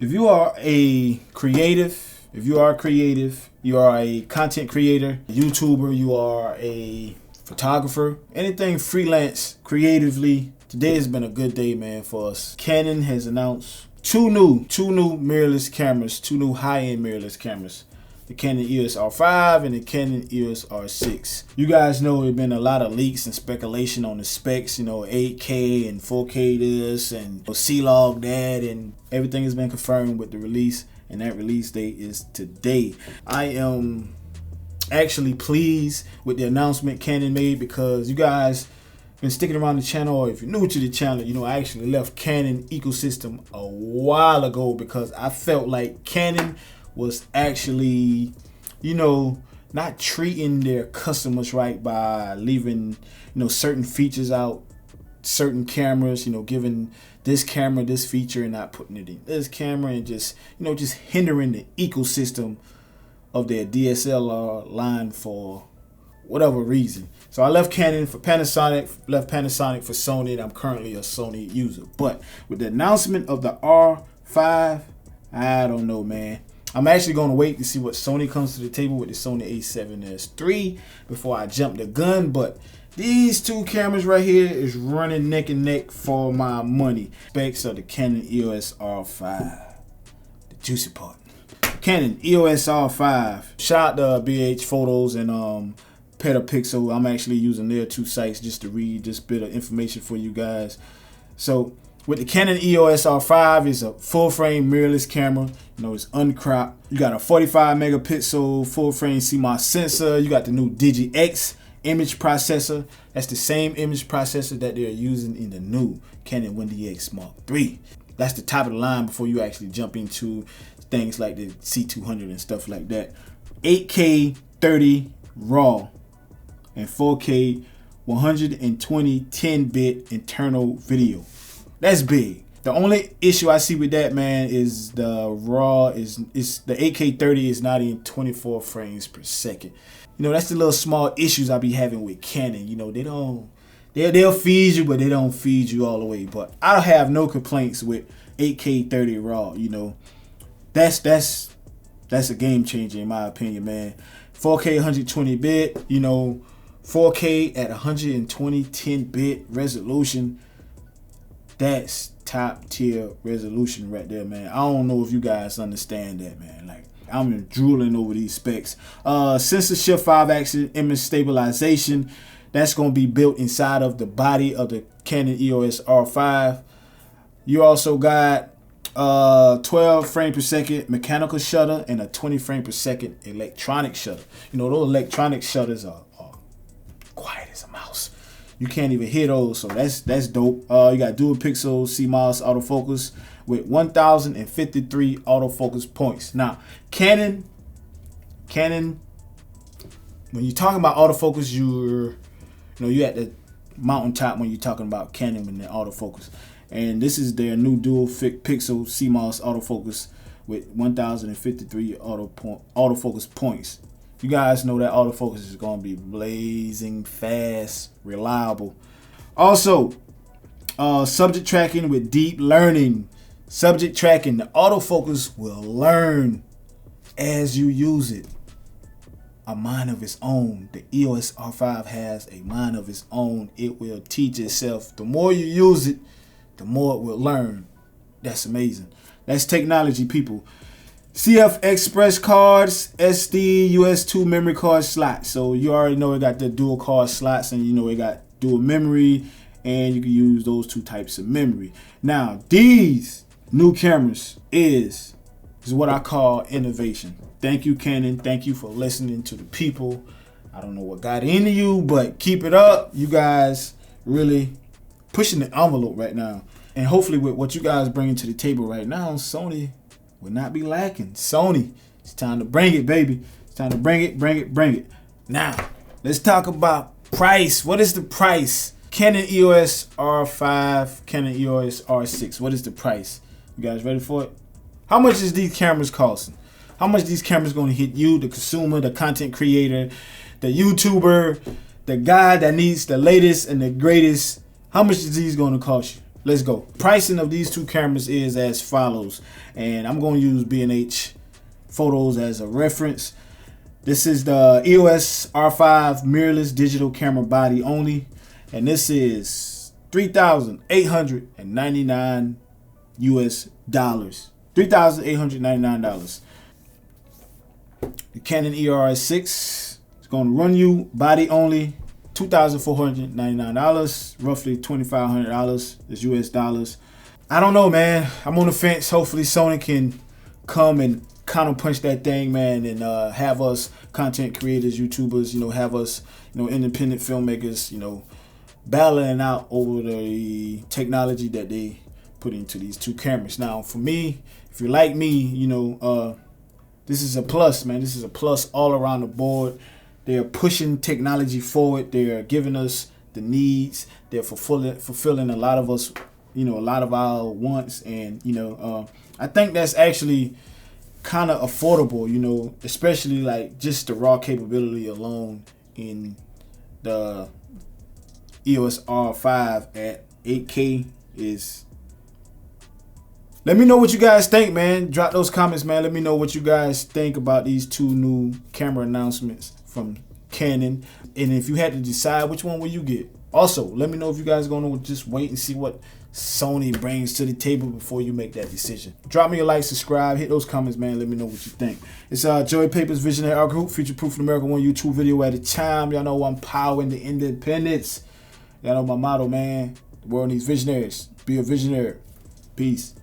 If you are a creative, you are a content creator, YouTuber, you are a photographer, anything freelance creatively, today has been a good day, man, for us. Canon has announced two new mirrorless cameras, two new high-end mirrorless cameras. The Canon EOS R5 and the Canon EOS R6. You guys know there's been a lot of leaks and speculation on the specs, 8K and 4K this and C-Log that, and everything has been confirmed with the release, and that release date is today. I am actually pleased with the announcement Canon made, because you guys been sticking around the channel, or if you're new to the channel, I actually left Canon ecosystem a while ago because I felt like Canon was actually, not treating their customers right by leaving, certain features out, certain cameras, giving this camera this feature and not putting it in this camera, and just hindering the ecosystem of their DSLR line for whatever reason. So I left Canon for Panasonic, left Panasonic for Sony, and I'm currently a Sony user. But with the announcement of the R5, I don't know, man. I'm actually going to wait to see what Sony comes to the table with the Sony a7S III before I jump the gun. But these two cameras right here is running neck and neck for my money. Specs of the Canon EOS R5, the juicy part. Canon EOS R5. Shout out to BH Photos and Petapixel. I'm actually using their two sites just to read this bit of information for you guys. So with the Canon EOS R5, it's a full frame mirrorless camera. It's uncropped. You got a 45 megapixel full frame CMOS sensor. You got the new Digi-X image processor. That's the same image processor that they're using in the new Canon 1DX Mark III. That's the top of the line before you actually jump into things like the C200 and stuff like that. 8K 30 RAW and 4K 120 10-bit internal video. That's big. The only issue I see with that, man, is the RAW is the 8K 30 is not in 24 frames per second. That's the little small issues I be having with Canon. They'll feed you, but they don't feed you all the way. But I have no complaints with 8K 30 RAW. That's a game changer in my opinion, man. 4K 120 bit, 4K at 120 10-bit resolution. That's top tier resolution right there, man. I don't know if you guys understand that, man. Like, I'm drooling over these specs. Sensor shift 5-axis image stabilization. That's going to be built inside of the body of the Canon EOS R5. You also got 12 frame per second mechanical shutter and a 20 frame per second electronic shutter. Those electronic shutters are quiet as a mouse. You can't even hear those, so that's dope. You got dual pixel CMOS autofocus with 1053 autofocus points. Now, Canon, when you're talking about autofocus, you're at the mountaintop when you're talking about Canon and the autofocus. And this is their new dual pixel CMOS autofocus with 1053 autofocus points. You guys know that autofocus is going to be blazing fast, reliable. Also, subject tracking with deep learning. Subject tracking, the autofocus will learn as you use it. A mind of its own. The EOS R5 has a mind of its own. It will teach itself. The more you use it, the more it will learn. That's amazing. That's technology, people. CF Express cards, SD, US2 memory card slots. So you already know it got the dual card slots, and it got dual memory, and you can use those two types of memory. Now, these new cameras is what I call innovation. Thank you, Canon. Thank you for listening to the people. I don't know what got into you, but keep it up. You guys really pushing the envelope right now. And hopefully with what you guys bringing to the table right now, Sony will not be lacking. Sony, it's time to bring it, baby. It's time to bring it. Now, let's talk about price. What is the price? Canon EOS R5, Canon EOS R6. What is the price? You guys ready for it? How much is these cameras costing? How much these cameras going to hit you, the consumer, the content creator, the YouTuber, the guy that needs the latest and the greatest? How much is these going to cost you? let's go. Pricing of these two cameras is as follows, and I'm going to use B&H photos as a reference. This is the EOS R5 mirrorless digital camera body only, and this is $3,899 US dollars. $3,899. The Canon EOS R6 is going to run you body only $2,499, roughly $2,500 is US dollars. I don't know, man. I'm on the fence. Hopefully Sony can come and kind of punch that thing, man, and have us content creators, YouTubers, you know, have us, you know, independent filmmakers, you know, battling out over the technology that they put into these two cameras. Now, for me, if you're like me, you know, this is a plus, man. This is a plus all around the board. They're pushing technology forward. They're giving us the needs. They're fulfilling a lot of us, you know, a lot of our wants. And, you know, I think that's actually kind of affordable, you know, especially like just the raw capability alone in the EOS R5 at 8K is. Let me know what you guys think, man. Drop those comments, man. Let me know what you guys think about these two new camera announcements from Canon. And if you had to decide, which one will you get? Also, let me know if you guys are going to just wait and see what Sony brings to the table before you make that decision. Drop me a like, subscribe, hit those comments, man. Let me know what you think. It's Joey Papers Visionary Art Group, Future Proof in America, one YouTube video at a time. Y'all know I'm powering the independence. Y'all know my motto, man. The world needs visionaries. Be a visionary. Peace.